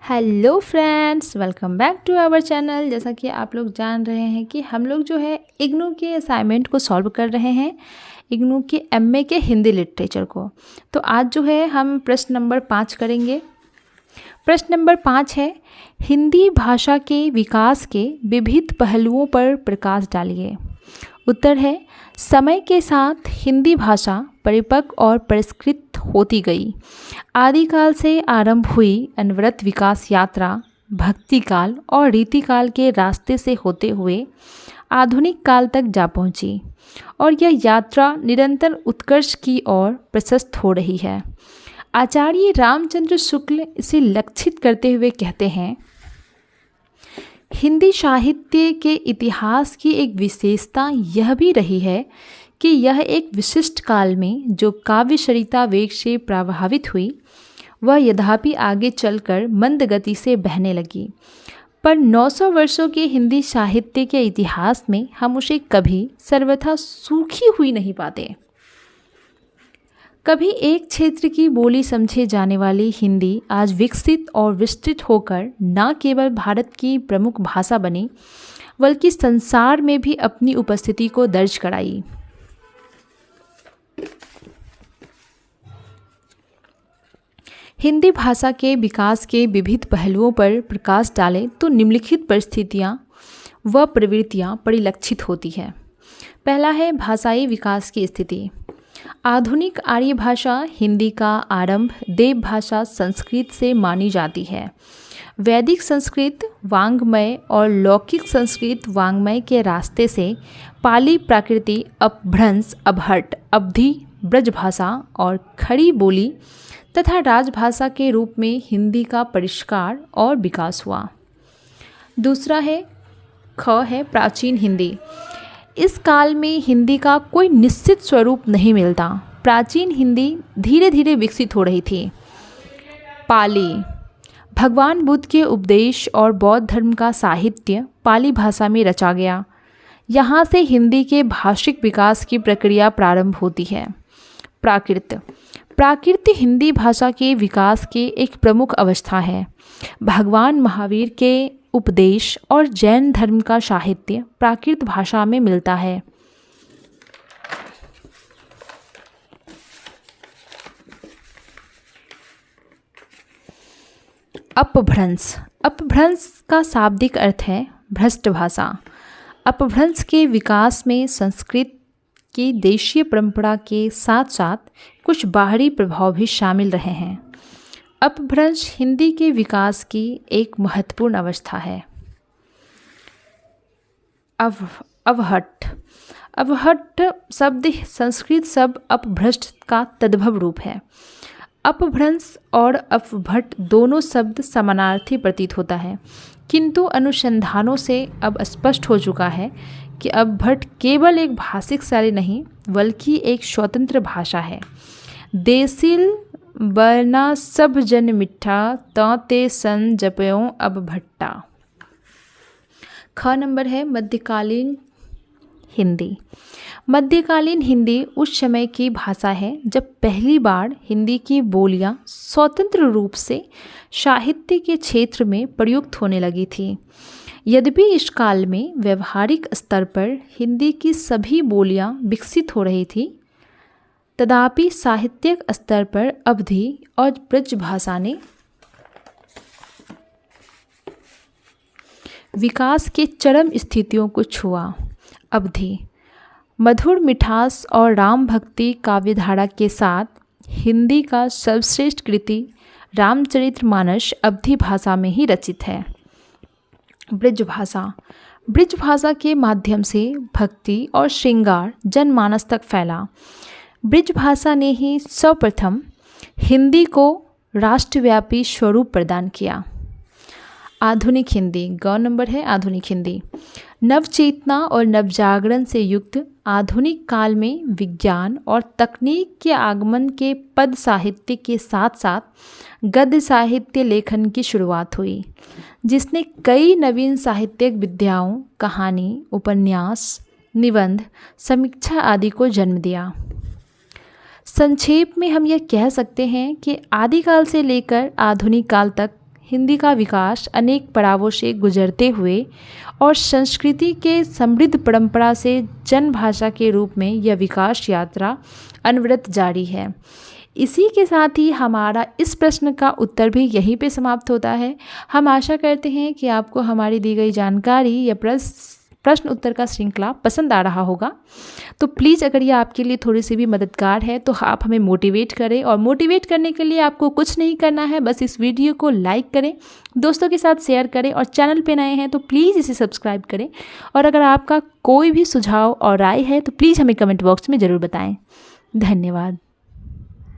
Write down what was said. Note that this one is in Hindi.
Hello friends, welcome back to our channel. जैसा कि आप लोग जान रहे हैं कि हम लोग जो है इग्नू के असाइनमेंट को सॉल्व कर रहे हैं, इग्नू के एमए के हिंदी लिटरेचर को। तो आज जो है हम प्रश्न नंबर 5 करेंगे। प्रश्न नंबर 5 है, हिंदी भाषा के विकास के विविध पहलुओं पर प्रकाश डालिए। उत्तर है, समय के साथ हिंदी भाषा परिपक्व और परिष्कृत होती गई। आदिकाल से आरंभ हुई अनवरत विकास यात्रा भक्ति काल और रीतिकाल के रास्ते से होते हुए आधुनिक काल तक जा पहुंची और यह यात्रा निरंतर उत्कर्ष की ओर प्रशस्त हो रही है। आचार्य रामचंद्र शुक्ल इसे लक्षित करते हुए कहते हैं, हिंदी साहित्य के इतिहास की एक विशेषता यह भी रही है कि यह एक विशिष्ट काल में जो काव्यशरीता वेग से प्रभावित हुई वह यद्यपि आगे चलकर मंद गति से बहने लगी, पर 900 वर्षों के हिंदी साहित्य के इतिहास में हम उसे कभी सर्वथा सूखी हुई नहीं पाते। कभी एक क्षेत्र की बोली समझे जाने वाली हिंदी आज विकसित और विस्तृत होकर न केवल भारत की प्रमुख भाषा बनी बल्कि संसार में भी अपनी उपस्थिति को दर्ज कराई। हिंदी भाषा के विकास के विविध पहलुओं पर प्रकाश डालें तो निम्नलिखित परिस्थितियां व प्रवृत्तियां परिलक्षित होती है। पहला है भाषाई विकास की स्थिति। आधुनिक आर्य भाषा हिंदी का आरंभ देव भाषा संस्कृत से मानी जाती है। वैदिक संस्कृत वांग्मय और लौकिक संस्कृत वांग्मय के रास्ते से पाली प्राकृति अपभ्रंश अपहट अवधि ब्रजभाषा और खड़ी बोली तथा राजभाषा के रूप में हिंदी का परिष्कार और विकास हुआ। दूसरा है प्राचीन हिंदी। इस काल में हिंदी का कोई निश्चित स्वरूप नहीं मिलता। प्राचीन हिंदी धीरे धीरे विकसित हो रही थी। पाली, भगवान बुद्ध के उपदेश और बौद्ध धर्म का साहित्य पाली भाषा में रचा गया। यहाँ से हिंदी के भाषिक विकास की प्रक्रिया प्रारंभ होती है। प्राकृत हिंदी भाषा के विकास की एक प्रमुख अवस्था है। भगवान महावीर के उपदेश और जैन धर्म का साहित्य प्राकृत भाषा में मिलता है। अपभ्रंश का शाब्दिक अर्थ है भ्रष्ट भाषा। अपभ्रंश के विकास में संस्कृत की देशीय परंपरा के साथ साथ कुछ बाहरी प्रभाव भी शामिल रहे हैं। अपभ्रंश हिंदी के विकास की एक महत्वपूर्ण अवस्था है। अवहट्ट शब्द संस्कृत शब्द अपभ्रष्ट का तद्भव रूप है। अपभ्रंश और अपभट्ट दोनों शब्द समानार्थी प्रतीत होता है, किंतु अनुसंधानों से अब स्पष्ट हो चुका है कि अपभट्ट केवल एक भाषिक शैली नहीं बल्कि एक स्वतंत्र भाषा है। देसिल बरना सब जन मिठा ते सन जपयों अब भट्टा। ख नंबर है मध्यकालीन हिंदी। मध्यकालीन हिंदी उस समय की भाषा है जब पहली बार हिंदी की बोलियां स्वतंत्र रूप से साहित्य के क्षेत्र में प्रयुक्त होने लगी थी। यद्यपि इस काल में व्यवहारिक स्तर पर हिंदी की सभी बोलियां विकसित हो रही थी, तथापि साहित्यिक स्तर पर अवधि और ब्रज भाषा ने विकास के चरम स्थितियों को छुआ। अवधि मधुर मिठास और राम भक्ति काव्यधारा के साथ हिंदी का सर्वश्रेष्ठ कृति रामचरितमानस अवधि भाषा में ही रचित है। ब्रज भाषा के माध्यम से भक्ति और श्रृंगार जनमानस तक फैला। ब्रज भाषा ने ही सर्वप्रथम हिंदी को राष्ट्रव्यापी स्वरूप प्रदान किया। आधुनिक हिंदी। ग नंबर है आधुनिक हिंदी। नवचेतना और नवजागरण से युक्त आधुनिक काल में विज्ञान और तकनीक के आगमन के पद साहित्य के साथ साथ गद्य साहित्य लेखन की शुरुआत हुई, जिसने कई नवीन साहित्यिक विधाओं, कहानी, उपन्यास, निबंध, समीक्षा आदि को जन्म दिया। संक्षेप में हम यह कह सकते हैं कि आदिकाल से लेकर आधुनिक काल तक हिंदी का विकास अनेक पड़ावों से गुजरते हुए और संस्कृति के समृद्ध परंपरा से जन भाषा के रूप में यह विकास यात्रा अनवरत जारी है। इसी के साथ ही हमारा इस प्रश्न का उत्तर भी यहीं पे समाप्त होता है। हम आशा करते हैं कि आपको हमारी दी गई जानकारी या प्रश्न उत्तर का श्रृंखला पसंद आ रहा होगा। तो प्लीज़ अगर ये आपके लिए थोड़ी सी भी मददगार है तो आप हमें मोटिवेट करें, और मोटिवेट करने के लिए आपको कुछ नहीं करना है, बस इस वीडियो को लाइक करें, दोस्तों के साथ शेयर करें, और चैनल पे नए हैं तो प्लीज़ इसे सब्सक्राइब करें। और अगर आपका कोई भी सुझाव और राय है तो प्लीज़ हमें कमेंट बॉक्स में ज़रूर बताएं। धन्यवाद।